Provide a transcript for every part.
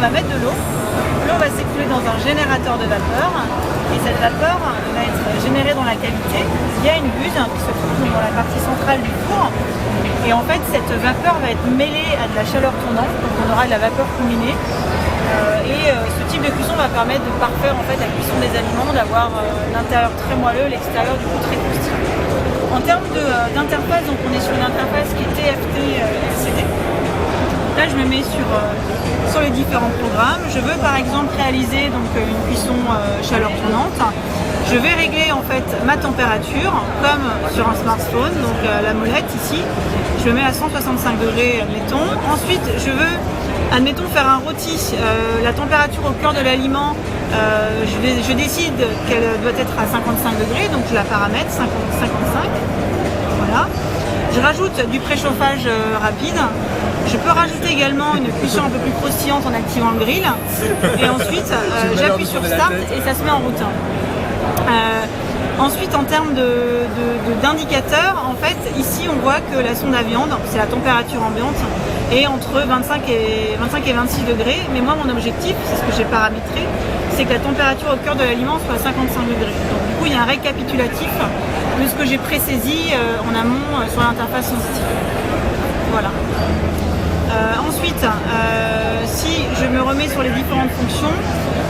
on va mettre de l'eau. L'eau va s'écouler dans un générateur de vapeur et cette vapeur va être générée dans la cavité via une buse qui se trouve dans la partie centrale du four. Et en fait, cette vapeur va être mêlée à de la chaleur tournante, donc on aura de la vapeur combinée. Ce type de cuisson va permettre de parfaire en fait, la cuisson des aliments, d'avoir l'intérieur très moelleux, l'extérieur du coup très croustillant. En termes d'interface, donc on est sur une interface qui est TFT LCD. Là, je me mets sur les différents programmes. Je veux par exemple réaliser donc, une cuisson chaleur tournante. Je vais régler en fait ma température comme sur un smartphone, donc la molette ici. Je le mets à 165 degrés, admettons. Ensuite, je veux, admettons, faire un rôti. La température au cœur de l'aliment, je décide qu'elle doit être à 55 degrés, donc je la paramètre 55. Voilà. Je rajoute du préchauffage rapide. Je peux rajouter également une cuisson un peu plus croustillante en activant le grill. Et ensuite, j'appuie sur Start et ça se met en route. Ensuite, en termes d'indicateurs, en fait, ici on voit que la sonde à viande, c'est la température ambiante, est entre 25 et 26 degrés. Mais moi, mon objectif, c'est ce que j'ai paramétré, c'est que la température au cœur de l'aliment soit à 55 degrés. Donc, du coup, il y a un récapitulatif de ce que j'ai présaisi en amont sur l'interface sensitive. Voilà. Ensuite, si je me remets sur les différentes fonctions,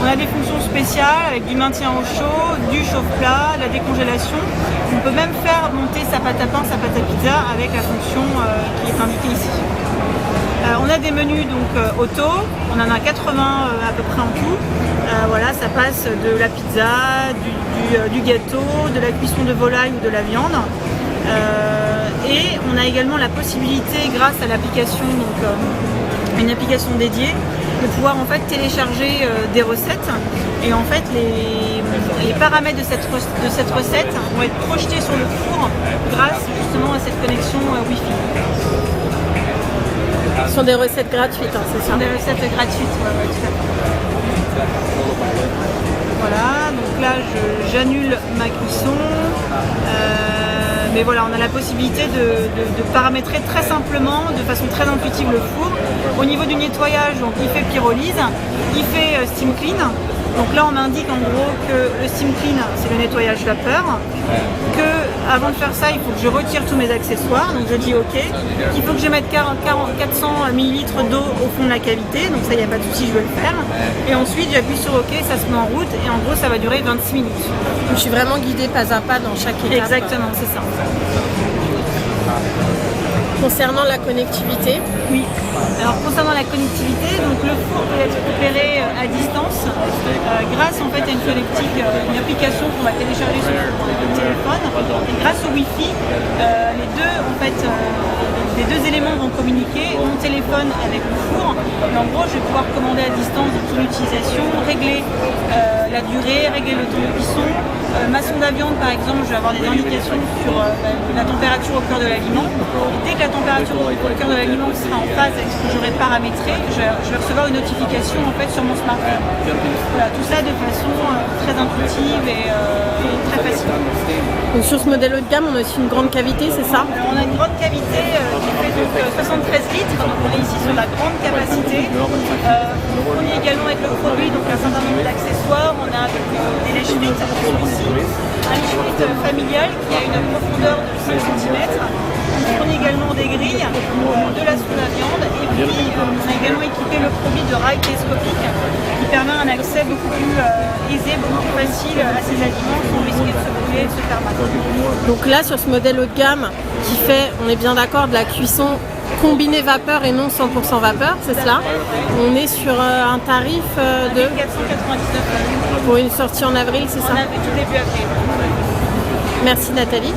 on a des fonctions spéciales avec du maintien au chaud, du chauffe-plat, la décongélation. On peut même faire monter sa pâte à pain, sa pâte à pizza avec la fonction qui est indiquée ici. On a des menus donc auto, on en a 80 à peu près en tout. Voilà, ça passe de la pizza, du gâteau, de la cuisson de volaille ou de la viande. Et on a également la possibilité, grâce à l'application, une application dédiée, de pouvoir en fait télécharger des recettes. Et en fait, les paramètres de cette recette vont être projetés sur le four grâce justement à cette connexion Wi-Fi. Ce sont des recettes gratuites, hein, c'est ça? Ce sont des recettes gratuites, ouais, tout à fait. Voilà, donc là j'annule ma cuisson. Mais voilà, on a la possibilité de paramétrer très simplement, de façon très intuitive le four. Au niveau du nettoyage, donc il fait pyrolyse, il fait steam clean. Donc là, on m'indique en gros que le steam clean, c'est le nettoyage vapeur. Que avant de faire ça, il faut que je retire tous mes accessoires. Donc je dis OK. Qu'il faut que je mette 400 ml d'eau au fond de la cavité. Donc ça, il n'y a pas de souci, je vais le faire. Et ensuite, j'appuie sur OK, ça se met en route. Et en gros, ça va durer 26 minutes. Donc, je suis vraiment guidée pas à pas dans chaque étape. Exactement, c'est ça. Concernant la connectivité? Oui. Alors concernant la connectivité, donc le four peut être opéré à distance grâce en fait à une connectique, une application qu'on va télécharger sur le téléphone. Et grâce au Wi-Fi, les deux éléments vont communiquer, mon téléphone avec le four. Et en gros, je vais pouvoir commander à distance son utilisation, régler la durée, régler le temps de cuisson. Ma sonde à viande, par exemple, je vais avoir des indications sur la température au cœur de l'aliment. Dès que la température au cœur de l'aliment sera en phase avec ce que j'aurai paramétré, je vais recevoir une notification en fait sur mon smartphone. Voilà, tout ça de façon très intuitive et très facile. Donc sur ce modèle haut de gamme, on a aussi une grande cavité, c'est ça? Alors, on a une grande cavité qui fait donc 73 litres, donc on est ici sur la grande capacité. On est également avec le produit, donc un certain nombre d'accessoires. On a des lèche-frites, celui-ci, un lèche-frite familial qui a une profondeur de 5 cm. On a également des grilles, de la sonde à viande et puis on a également équipé le produit de rail télescopique qui permet un accès beaucoup plus aisé, beaucoup plus facile à ces aliments sans risquer de se brûler et de se faire mal. Donc là, sur ce modèle haut de gamme qui fait, on est bien d'accord, de la cuisson combinée vapeur et non 100% vapeur, c'est cela? On est sur un tarif de 499 pour une sortie en avril, c'est ça? On avait tout début avril. Merci Nathalie.